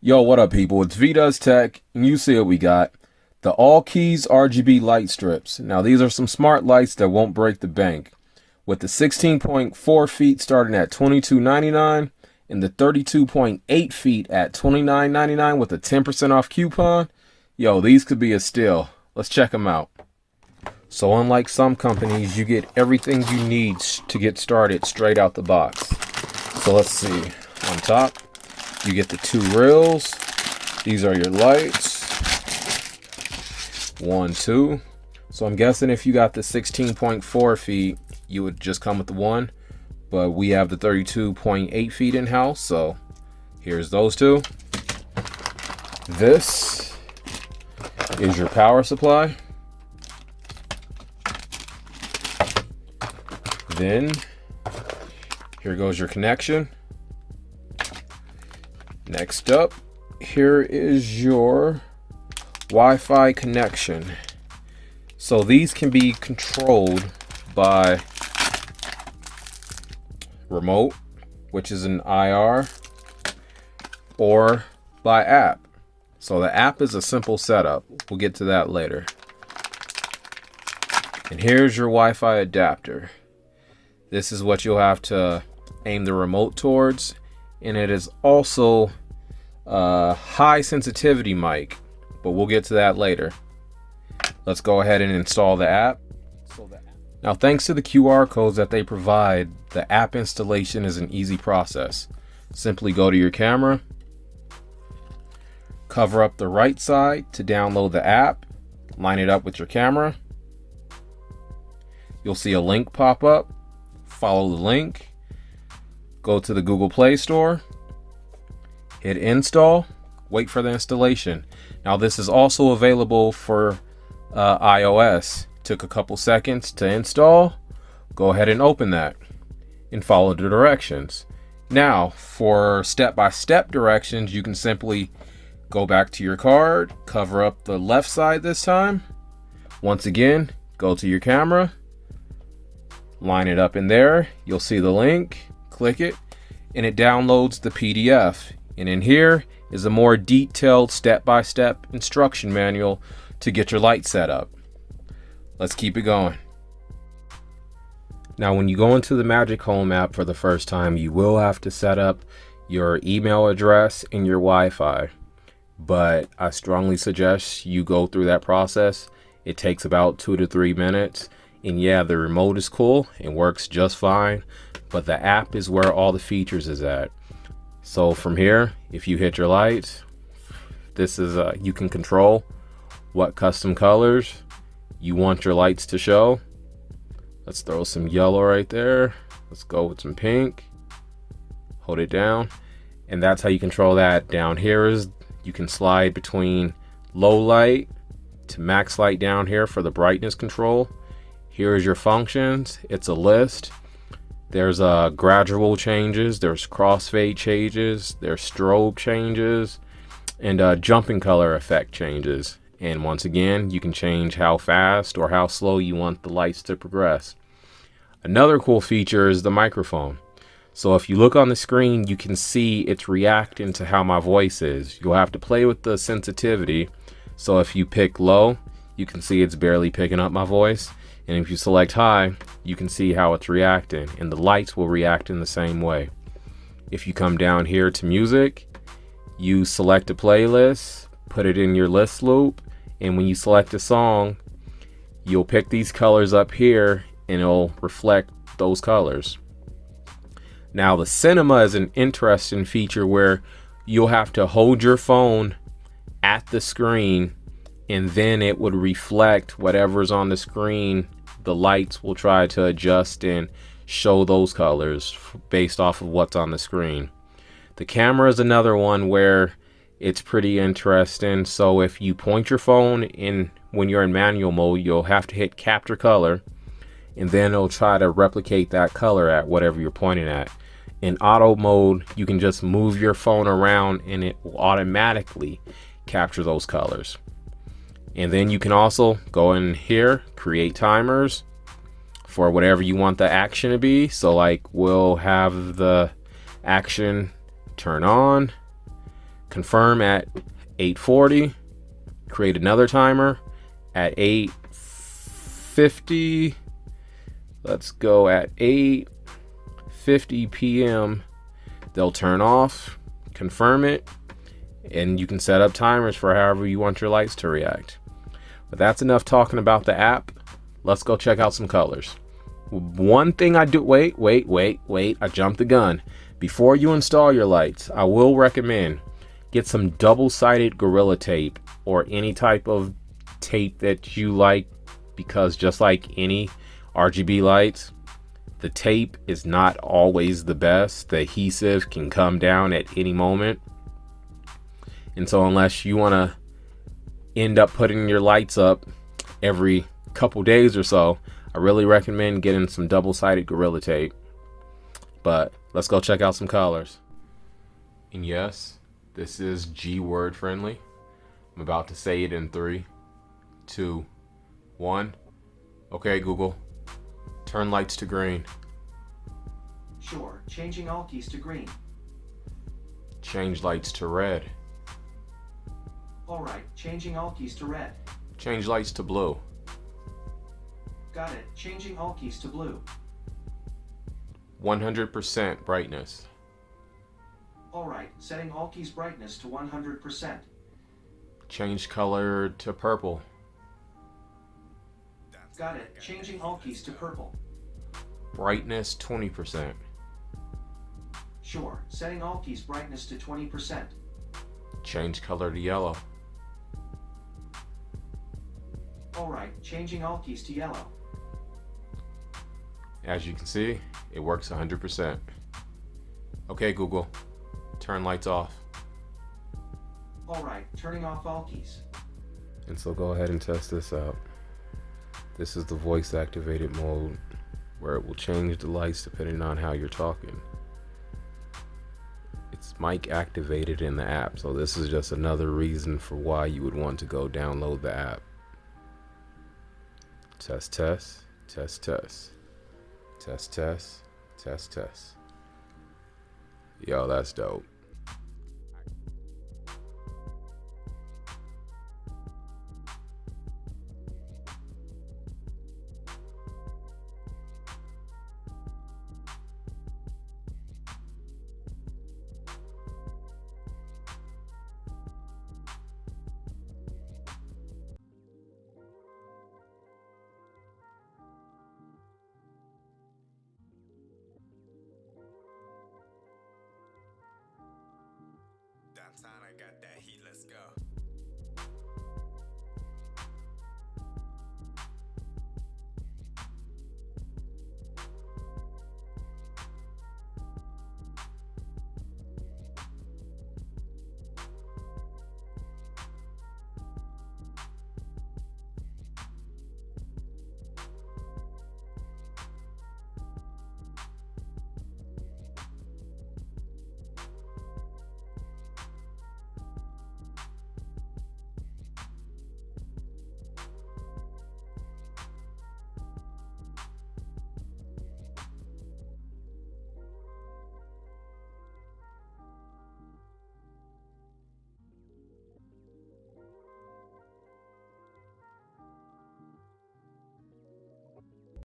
Yo, what up, people? It's V-Does Tech, and you see what we got. The ALLKEYS RGB light strips. Now, these are some smart lights that won't break the bank. With the 16.4 feet starting at $22.99 and the 32.8 feet at $29.99 with a 10% off coupon, yo, these could be a steal. Let's check them out. So unlike some companies, you get everything you need to get started straight out the box. So let's see. On top, you get the two reels. These are your lights. 1, 2. So I'm guessing if you got the 16.4 feet, you would just come with the one. But we have the 32.8 feet in-house, so here's those two. This is your power supply. Then here goes your connection. Next up, here is your Wi-Fi connection. So these can be controlled by remote, which is an IR, or by app. So the app is a simple setup. We'll get to that later. And here's your Wi-Fi adapter. This is what you'll have to aim the remote towards. And it is also a high sensitivity mic, but we'll get to that later. Let's go ahead and install the app. Now, thanks to the QR codes that they provide, the app installation is an easy process. Simply go to your camera, cover up the right side to download the app, line it up with your camera. You'll see a link pop up. Follow the link. Go to the Google Play Store, hit install, wait for the installation. Now this is also available for iOS. Took a couple seconds to install. Go ahead and open that and follow the directions. Now for step-by-step directions, you can simply go back to your card, cover up the left side this time. Once again, go to your camera, line it up in there. You'll see the link. Click it and it downloads the PDF, and in here is a more detailed step-by-step instruction manual to get your light set up. Let's keep it going. Now when you go into the Magic Home app for the first time, you will have to set up your email address and your Wi-Fi, but I strongly suggest you go through that process. It takes about 2 to 3 minutes, and yeah, the remote is cool and works just fine, but the app is where all the features is at. So from here, if you hit your lights, this is you can control what custom colors you want your lights to show. Let's throw some yellow right there. Let's go with some pink. Hold it down, and that's how you control that. Down here is you can slide between low light to max light down here for the brightness control. Here's your functions. It's a list. There's gradual changes, there's crossfade changes, there's strobe changes, and jumping color effect changes. And once again, you can change how fast or how slow you want the lights to progress. Another cool feature is the microphone. So if you look on the screen, you can see it's reacting to how my voice is. You'll have to play with the sensitivity. So if you pick low, you can see it's barely picking up my voice. And if you select high, you can see how it's reacting, and the lights will react in the same way. If you come down here to music, you select a playlist, put it in your list loop, and when you select a song, you'll pick these colors up here and it'll reflect those colors. Now the cinema is an interesting feature where you'll have to hold your phone at the screen, and then it would reflect whatever's on the screen. The lights will try to adjust and show those colors based off of what's on the screen. The camera is another one where it's pretty interesting. So if you point your phone in when you're in manual mode, you'll have to hit capture color, and then it'll try to replicate that color at whatever you're pointing at. In auto mode, you can just move your phone around and it will automatically capture those colors. And then you can also go in here, create timers for whatever you want the action to be. So like we'll have the action turn on, confirm at 8:40, create another timer at 8:50. Let's go at 8:50 p.m. They'll turn off, confirm it, and you can set up timers for however you want your lights to react. But that's enough talking about the app. Let's go check out some colors. One thing I do, wait, I jumped the gun. Before you install your lights, I will recommend get some double-sided Gorilla Tape or any type of tape that you like, because just like any RGB lights, the tape is not always the best. The adhesive can come down at any moment. And so unless you want to end up putting your lights up every couple days or so, I really recommend getting some double-sided Gorilla Tape. But let's go check out some colors. And yes, this is G word friendly. I'm about to say it in 3, 2, 1. Okay, Google, turn lights to green. Sure, changing all keys to green. Change lights to red. Alright, changing all keys to red. Change lights to blue. Got it, changing all keys to blue. 100% brightness. Alright, setting all keys brightness to 100%. Change color to purple. Got it, changing all keys to purple. Brightness 20%. Sure, setting all keys brightness to 20%. Change color to yellow. Alright, changing all keys to yellow. As you can see, it works 100%. Okay, Google, turn lights off. Alright, turning off all keys. And so go ahead and test this out. This is the voice activated mode, where it will change the lights depending on how you're talking. It's mic activated in the app, so this is just another reason for why you would want to go download the app. Test, test, test, test. Test, test, test, test. Yo, that's dope.